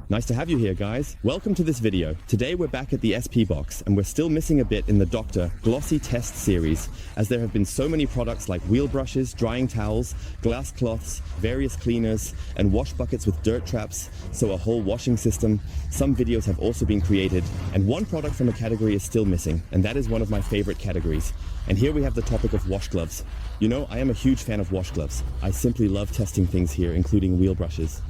Nice to have you here, guys. Welcome to this video. Today we're back at the SP box, and we're still missing a bit in the Dr. Glossy test series, as there have been so many products like wheel brushes, drying towels, glass cloths, various cleaners, and wash buckets with dirt traps, so a whole washing system. Some videos have also been created, and one product from a category is still missing, and that is one of my favorite categories. And here we have the topic of wash gloves. You know, I am a huge fan of wash gloves. I simply love testing things here, including wheel brushes.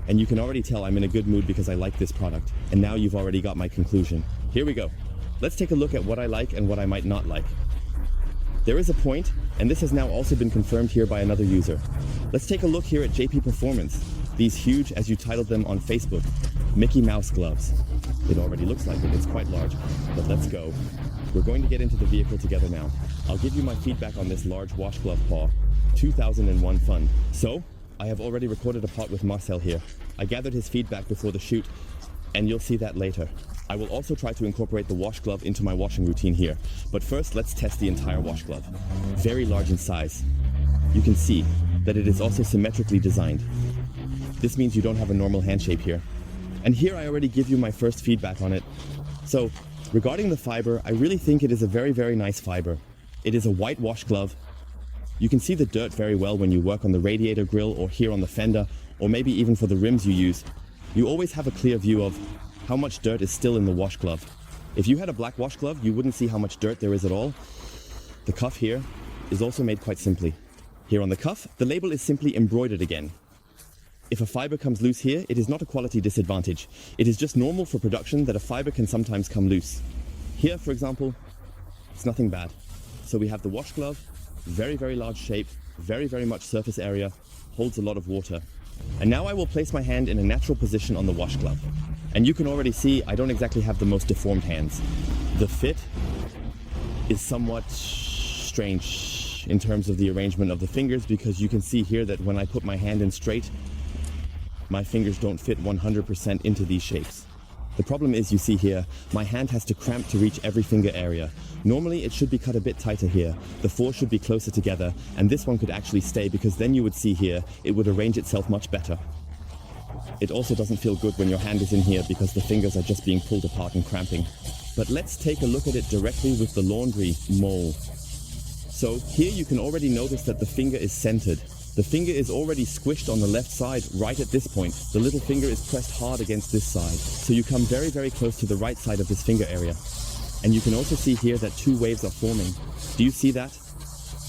And you can already tell I'm in a good mood because I like this product. And now you've already got my conclusion. Here we go. Let's take a look at what I like and what I might not like. There is a point, and this has now also been confirmed here by another user. Let's take a look here at JP Performance. These huge, as you titled them on Facebook, Mickey Mouse gloves. It already looks like it, it's quite large, but let's go. We're going to get into the vehicle together now. I'll give you my feedback on this large wash glove paw. 2001 fun. So, I have already recorded a part with Marcel here. I gathered his feedback before the shoot, and you'll see that later. I will also try to incorporate the wash glove into my washing routine here. But first, let's test the entire wash glove. Very large in size. You can see that it is also symmetrically designed. This means you don't have a normal hand shape here. And here I already give you my first feedback on it. So, regarding the fiber, I really think it is a very, very nice fiber. It is a white wash glove. You can see the dirt very well when you work on the radiator grill or here on the fender, or maybe even for the rims you use. You always have a clear view of how much dirt is still in the wash glove. If you had a black wash glove, you wouldn't see how much dirt there is at all. The cuff here is also made quite simply. Here on the cuff, the label is simply embroidered again. If a fiber comes loose here, it is not a quality disadvantage. It is just normal for production that a fiber can sometimes come loose. Here, for example, it's nothing bad. So we have the wash glove, very, very large shape, very, very much surface area, holds a lot of water. And now I will place my hand in a natural position on the wash glove. And you can already see I don't exactly have the most deformed hands. The fit is somewhat strange in terms of the arrangement of the fingers, because you can see here that when I put my hand in straight, my fingers don't fit 100% into these shapes. The problem is, you see here, my hand has to cramp to reach every finger area. Normally it should be cut a bit tighter here. The four should be closer together, and this one could actually stay, because then you would see here, it would arrange itself much better. It also doesn't feel good when your hand is in here because the fingers are just being pulled apart and cramping. But let's take a look at it directly with the laundry mole. So here you can already notice that the finger is centered. The finger is already squished on the left side right at this point. The little finger is pressed hard against this side. So you come very, very close to the right side of this finger area. And you can also see here that two waves are forming. Do you see that?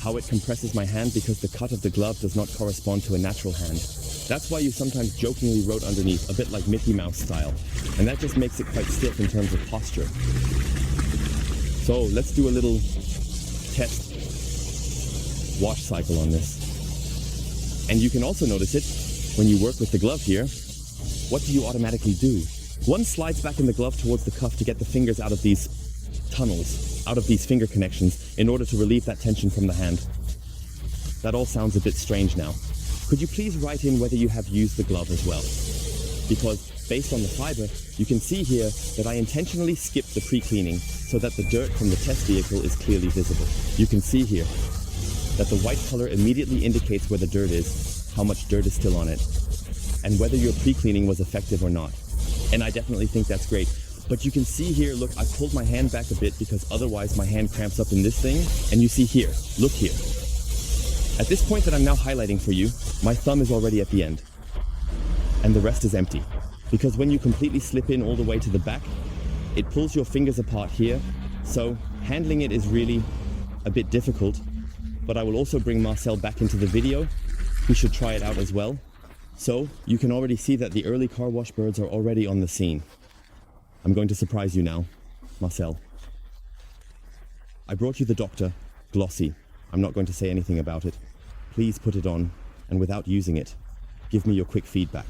How it compresses my hand because the cut of the glove does not correspond to a natural hand. That's why you sometimes jokingly wrote underneath, a bit like Mickey Mouse style. And that just makes it quite stiff in terms of posture. So let's do a little test wash cycle on this. And you can also notice it when you work with the glove here. What do you automatically do? One slides back in the glove towards the cuff to get the fingers out of these tunnels, out of these finger connections, in order to relieve that tension from the hand. That all sounds a bit strange now. Could you please write in whether you have used the glove as well? Because based on the fiber, you can see here that I intentionally skipped the pre-cleaning so that the dirt from the test vehicle is clearly visible. You can see here that the white color immediately indicates where the dirt is, how much dirt is still on it, and whether your pre-cleaning was effective or not. And I definitely think that's great. But you can see here, look, I pulled my hand back a bit because otherwise my hand cramps up in this thing. And you see here, look here. At this point that I'm now highlighting for you, my thumb is already at the end. And the rest is empty. Because when you completely slip in all the way to the back, it pulls your fingers apart here. So handling it is really a bit difficult. But I will also bring Marcel back into the video. He should try it out as well. So you can already see that the early car wash birds are already on the scene. I'm going to surprise you now, Marcel. I brought you the Dr. Glossy. I'm not going to say anything about it. Please put it on, and without using it, give me your quick feedback.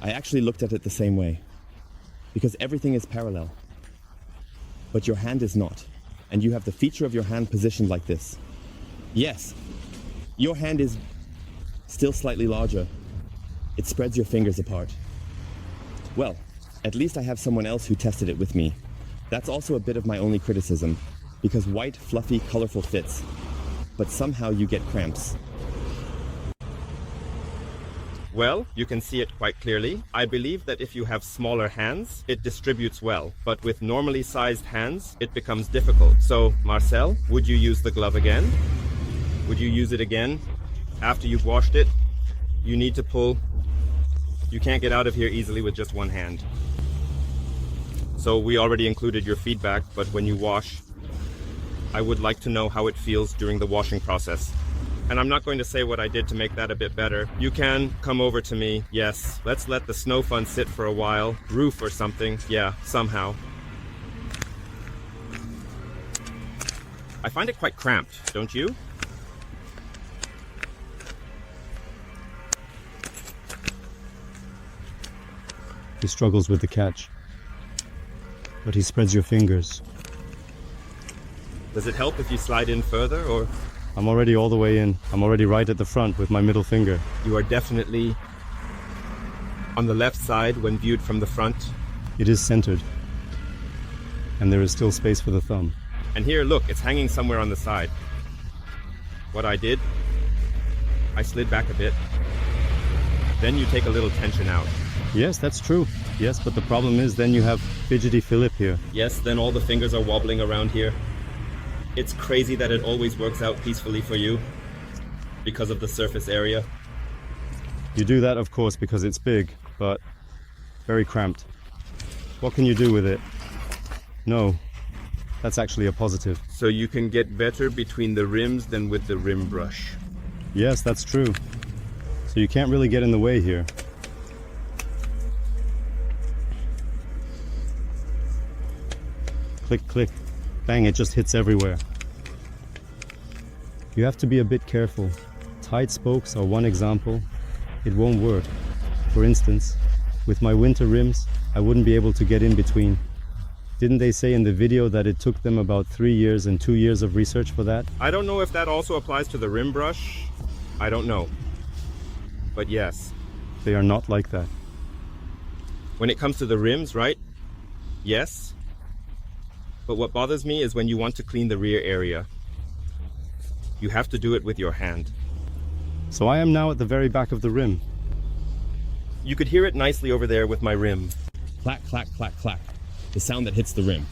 I actually looked at it the same way, because everything is parallel. But your hand is not, and you have the feature of your hand positioned like this. Yes, your hand is still slightly larger. It spreads your fingers apart. Well, at least I have someone else who tested it with me. That's also a bit of my only criticism, because white, fluffy, colorful fits, but somehow you get cramps. Well, you can see it quite clearly. I believe that if you have smaller hands, it distributes well, but with normally sized hands, it becomes difficult. So, Marcel, would you use the glove again? Would you use it again after you've washed it? You need to pull. You can't get out of here easily with just one hand. So we already included your feedback, but when you wash, I would like to know how it feels during the washing process. And I'm not going to say what I did to make that a bit better. You can come over to me. Yes, let's let the snow fun sit for a while. Roof or something. Yeah, somehow. I find it quite cramped, don't you? He struggles with the catch, but he spreads your fingers. Does it help if you slide in further, or? I'm already all the way in. I'm already right at the front with my middle finger. You are definitely on the left side when viewed from the front. It is centered, and there is still space for the thumb. And here, look, it's hanging somewhere on the side. What I did, I slid back a bit. Then you take a little tension out. Yes, that's true. Yes, but the problem is then you have fidgety Philip here. Yes, then all the fingers are wobbling around here. It's crazy that it always works out peacefully for you because of the surface area. You do that, of course, because it's big, but very cramped. What can you do with it? No, that's actually a positive. So you can get better between the rims than with the rim brush. Yes, that's true. So you can't really get in the way here. Click, click. Bang, it just hits everywhere. You have to be a bit careful. Tight spokes are one example. It won't work. For instance, with my winter rims, I wouldn't be able to get in between. Didn't they say in the video that it took them about 3 years and 2 years of research for that? I don't know if that also applies to the rim brush. I don't know. But yes. They are not like that. When it comes to the rims, right? Yes. But what bothers me is when you want to clean the rear area. You have to do it with your hand. So I am now at the very back of the rim. You could hear it nicely over there with my rim. Clack, clack, clack, clack. The sound that hits the rim.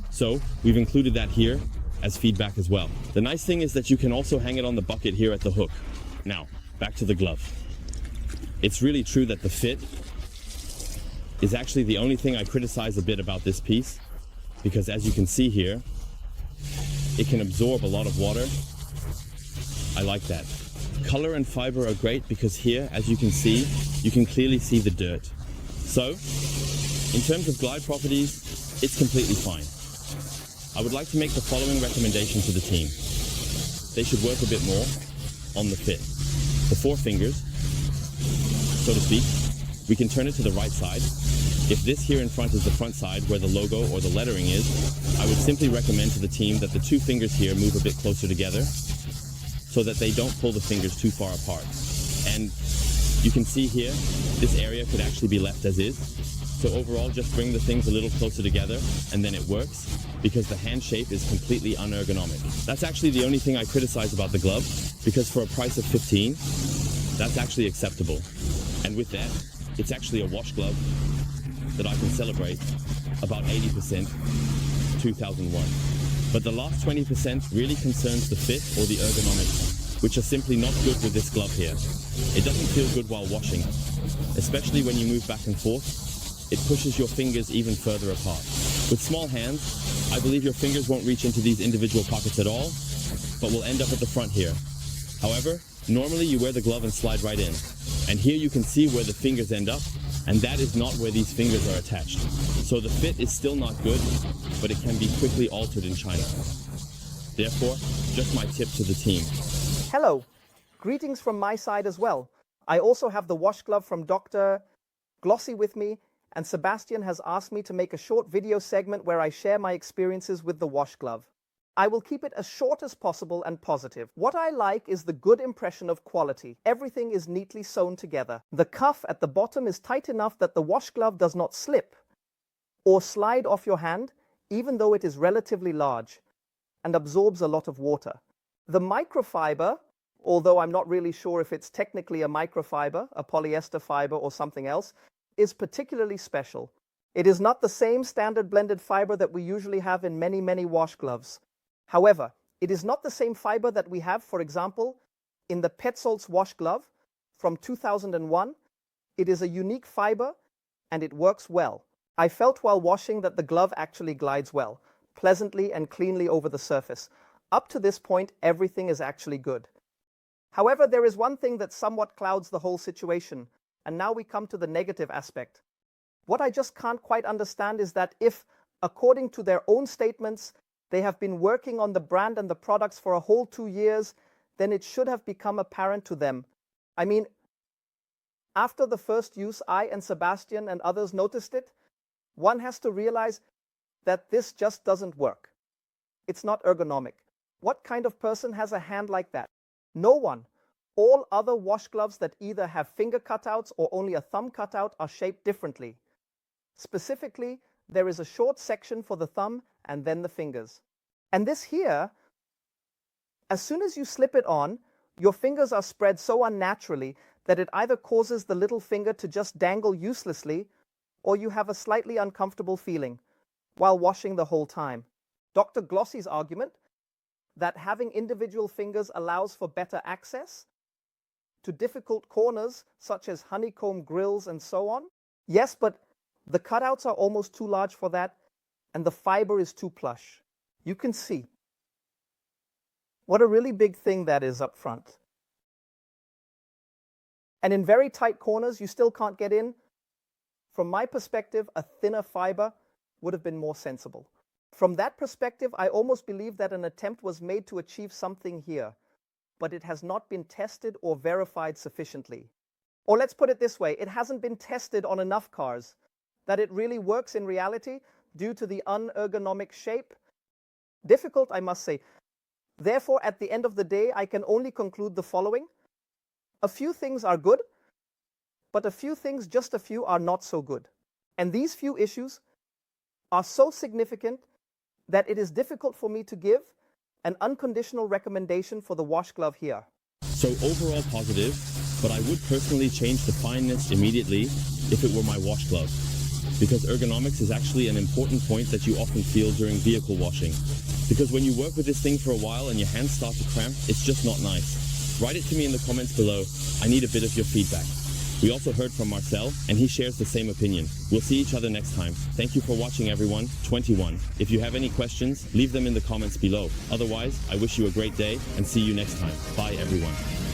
So we've included that here as feedback as well. The nice thing is that you can also hang it on the bucket here at the hook. Now, back to the glove. It's really true that the fit is actually the only thing I criticize a bit about this piece, because as you can see here, it can absorb a lot of water. I like that. Color and fiber are great because here, as you can see, you can clearly see the dirt. So, in terms of glide properties, it's completely fine. I would like to make the following recommendation to the team. They should work a bit more on the fit. The 4 fingers, so to speak, we can turn it to the right side. If this here in front is the front side where the logo or the lettering is, I would simply recommend to the team that the 2 fingers here move a bit closer together so that they don't pull the fingers too far apart. And you can see here, this area could actually be left as is. So overall, just bring the things a little closer together and then it works because the hand shape is completely unergonomic. That's actually the only thing I criticize about the glove, because for a price of 15, that's actually acceptable. And with that, it's actually a wash glove that I can celebrate about 80% 2001. But the last 20% really concerns the fit or the ergonomics, which are simply not good with this glove here. It doesn't feel good while washing, especially when you move back and forth. It pushes your fingers even further apart. With small hands, I believe your fingers won't reach into these individual pockets at all, but will end up at the front here. However, normally you wear the glove and slide right in. And here you can see where the fingers end up, and that is not where these fingers are attached. So the fit is still not good, but it can be quickly altered in China. Therefore, just my tip to the team. Hello, greetings from my side as well. I also have the wash glove from Dr.glossy with me, and Sebastian has asked me to make a short video segment where I share my experiences with the wash glove. I will keep it as short as possible and positive. What I like is the good impression of quality. Everything is neatly sewn together. The cuff at the bottom is tight enough that the wash glove does not slip or slide off your hand, even though it is relatively large and absorbs a lot of water. The microfiber although I'm not really sure if it's technically a microfiber, a polyester fiber, or something else, is particularly special. It is not the same standard blended fiber that we usually have in many, many wash gloves. However, it is not the same fiber that we have, for example, in the Petzold's wash glove from 2001. It is a unique fiber and it works well. I felt while washing that the glove actually glides well, pleasantly and cleanly over the surface. Up to this point, everything is actually good. However, there is one thing that somewhat clouds the whole situation, and now we come to the negative aspect. What I just can't quite understand is that if, according to their own statements, they have been working on the brand and the products for a whole 2 years, then it should have become apparent to them. I mean, after the first use, I and Sebastian and others noticed it. One has to realize that this just doesn't work. It's not ergonomic. What kind of person has a hand like that? No one. All other wash gloves that either have finger cutouts or only a thumb cutout are shaped differently. Specifically, there is a short section for the thumb and then the fingers. And this here, as soon as you slip it on, your fingers are spread so unnaturally that it either causes the little finger to just dangle uselessly, or you have a slightly uncomfortable feeling while washing the whole time. Dr. Glossy's argument that having individual fingers allows for better access to difficult corners such as honeycomb grills and so on. Yes, but the cutouts are almost too large for that, and the fiber is too plush. You can see what a really big thing that is up front. And in very tight corners, you still can't get in. From my perspective, a thinner fiber would have been more sensible. From that perspective, I almost believe that an attempt was made to achieve something here, but it has not been tested or verified sufficiently. Or let's put it this way, it hasn't been tested on enough cars that it really works in reality due to the unergonomic shape. Difficult, I must say. Therefore, at the end of the day, I can only conclude the following. A few things are good, but a few things, just a few, are not so good. And these few issues are so significant that it is difficult for me to give an unconditional recommendation for the wash glove here. So overall positive, but I would personally change the fineness immediately if it were my wash glove. Because ergonomics is actually an important point that you often feel during vehicle washing. Because when you work with this thing for a while and your hands start to cramp, it's just not nice. Write it to me in the comments below. I need a bit of your feedback. We also heard from Marcel, and he shares the same opinion. We'll see each other next time. Thank you for watching, everyone. 21. If you have any questions, leave them in the comments below. Otherwise, I wish you a great day and see you next time. Bye, everyone.